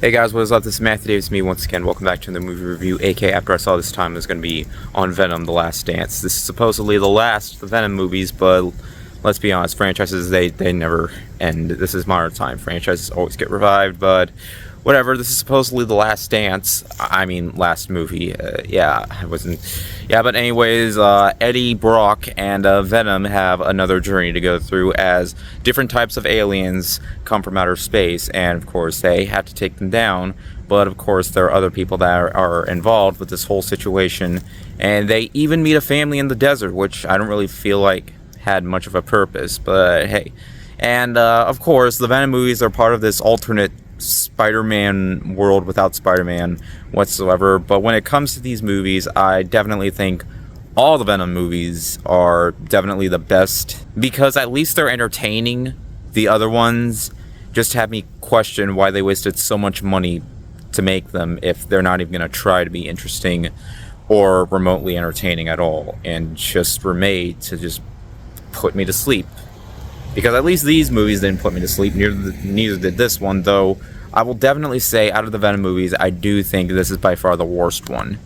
Hey guys, what is up? This is Matthew Davis, me once again. Welcome back to the movie review, aka after I saw this time is going to be on Venom, The Last Dance. This is supposedly the last of the Venom movies, but let's be honest, franchises, they never end. This is modern time. Franchises always get revived, but whatever. This is supposedly the last dance. I mean, last movie. But anyways, Eddie Brock and Venom have another journey to go through as different types of aliens come from outer space, and of course they have to take them down. But of course there are other people that are involved with this whole situation, and they even meet a family in the desert, which I don't really feel like had much of a purpose. But hey, and of course the Venom movies are part of this alternate Spider-Man world without Spider-Man whatsoever. But when it comes to these movies, I definitely think all the Venom movies are definitely the best, because at least they're entertaining. The other ones just have me question why they wasted so much money to make them if they're not even going to try to be interesting or remotely entertaining at all, and just were made to just put me to sleep. Because at least these movies didn't put me to sleep, neither did this one, though I will definitely say out of the Venom movies, I do think this is by far the worst one.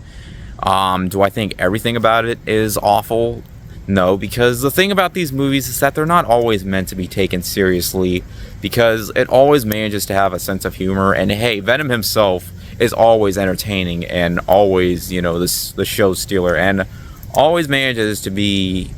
Do I think everything about it is awful? No, because the thing about these movies is that they're not always meant to be taken seriously, because it always manages to have a sense of humor, and hey, Venom himself is always entertaining and always, the show stealer, and always manages to be,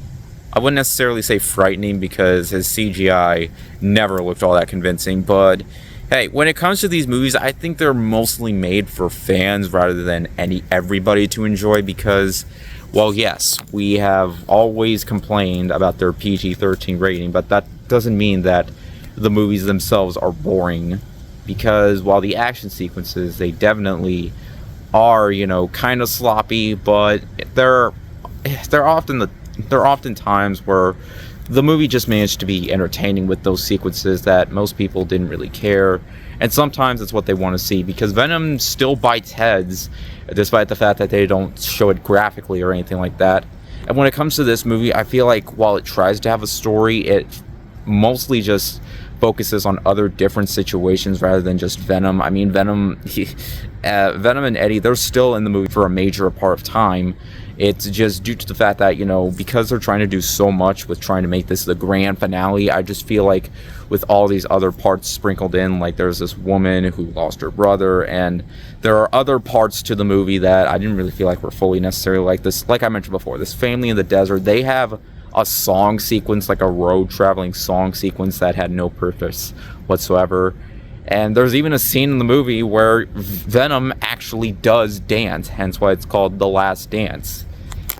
I wouldn't necessarily say frightening, because his CGI never looked all that convincing, but hey, when it comes to these movies, I think they're mostly made for fans rather than everybody to enjoy, because, well, yes, we have always complained about their PG-13 rating, but that doesn't mean that the movies themselves are boring, because while the action sequences, they definitely are, kind of sloppy, but there are often times where the movie just managed to be entertaining with those sequences that most people didn't really care, and sometimes it's what they want to see, because Venom still bites heads despite the fact that they don't show it graphically or anything like that. And when it comes to this movie, I feel like while it tries to have a story, it mostly just focuses on other different situations rather than just Venom. I mean, Venom and Eddie, they're still in the movie for a major part of time. It's just due to the fact that, because they're trying to do so much with trying to make this the grand finale, I just feel like with all these other parts sprinkled in, like there's this woman who lost her brother, and there are other parts to the movie that I didn't really feel like were fully necessary, like this, like I mentioned before, this family in the desert. They have a song sequence, like a road traveling song sequence that had no purpose whatsoever. And there's even a scene in the movie where Venom actually does dance, hence why it's called The Last Dance.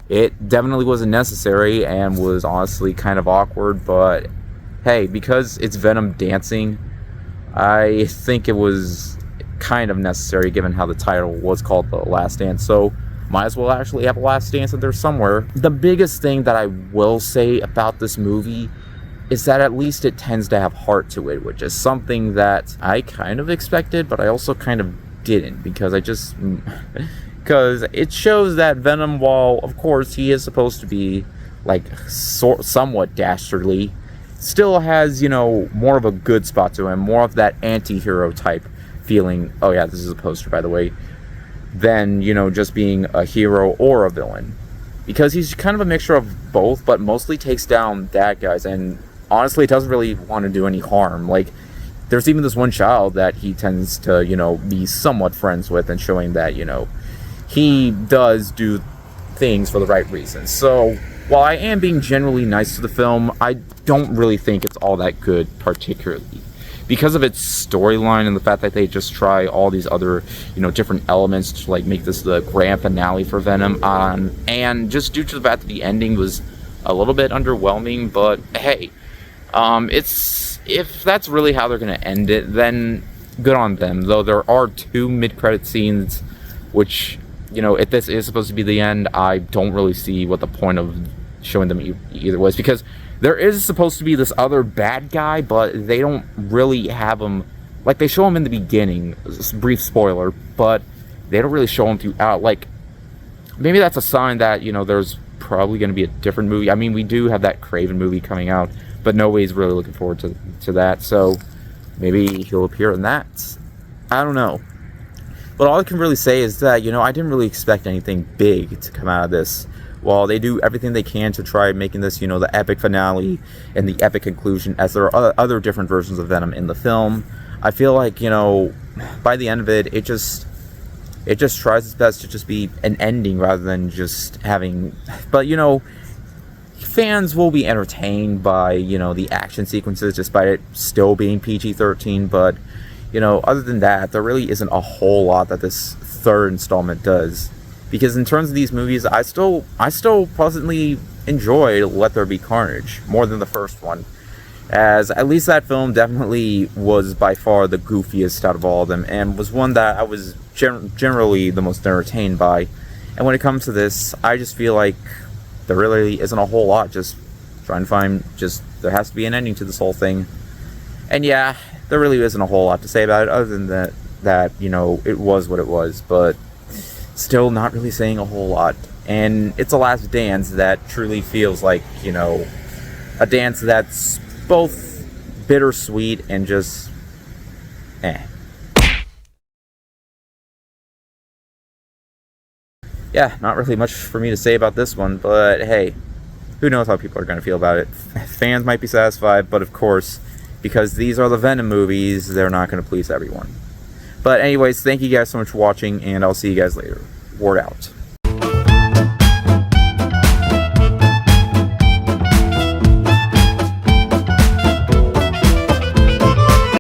It definitely wasn't necessary and was honestly kind of awkward, but hey, because it's Venom dancing, I think it was kind of necessary given how the title was called The Last Dance, so might as well actually have a last dance in there somewhere. The biggest thing that I will say about this movie is that at least it tends to have heart to it, which is something that I kind of expected, but I also kind of didn't, because it shows that Venom, while of course he is supposed to be like somewhat dastardly, still has, more of a good spot to him, more of that anti-hero type feeling. Oh yeah, this is a poster, by the way. Than, just being a hero or a villain, because he's kind of a mixture of both, but mostly takes down bad guys, and honestly doesn't really want to do any harm. Like, there's even this one child that he tends to, be somewhat friends with, and showing that, he does do things for the right reasons. So while I am being generally nice to the film, I don't really think it's all that good, particularly because of its storyline and the fact that they just try all these other, different elements to like make this the grand finale for Venom, and just due to the fact that the ending was a little bit underwhelming. But hey, if that's really how they're going to end it, then good on them. Though there are 2 mid-credit scenes, which, if this is supposed to be the end, I don't really see what the point of showing them either was, because there is supposed to be this other bad guy, but they don't really have him, like they show him in the beginning, brief spoiler, but they don't really show him throughout. Like, maybe that's a sign that, there's probably going to be a different movie. I mean, we do have that Craven movie coming out, but nobody's really looking forward to that, so maybe he'll appear in that. I don't know. But all I can really say is that, I didn't really expect anything big to come out of this. While they do everything they can to try making this, the epic finale and the epic conclusion, as there are other different versions of Venom in the film, I feel like, by the end of it, it just tries its best to just be an ending rather than just having... But, fans will be entertained by, the action sequences, despite it still being PG-13, but... other than that, there really isn't a whole lot that this third installment does. Because in terms of these movies, I still pleasantly enjoy Let There Be Carnage more than the first one. As at least that film definitely was by far the goofiest out of all of them, and was one that I was generally the most entertained by. And when it comes to this, I just feel like there really isn't a whole lot. Just trying to find, there has to be an ending to this whole thing. And yeah, there really isn't a whole lot to say about it other than that it was what it was, but still not really saying a whole lot. And it's a last dance that truly feels like, a dance that's both bittersweet and just Yeah, not really much for me to say about this one, but hey, who knows how people are going to feel about it. Fans might be satisfied, but of course, because these are the Venom movies, they're not going to please everyone. But anyways, thank you guys so much for watching, and I'll see you guys later. Word out.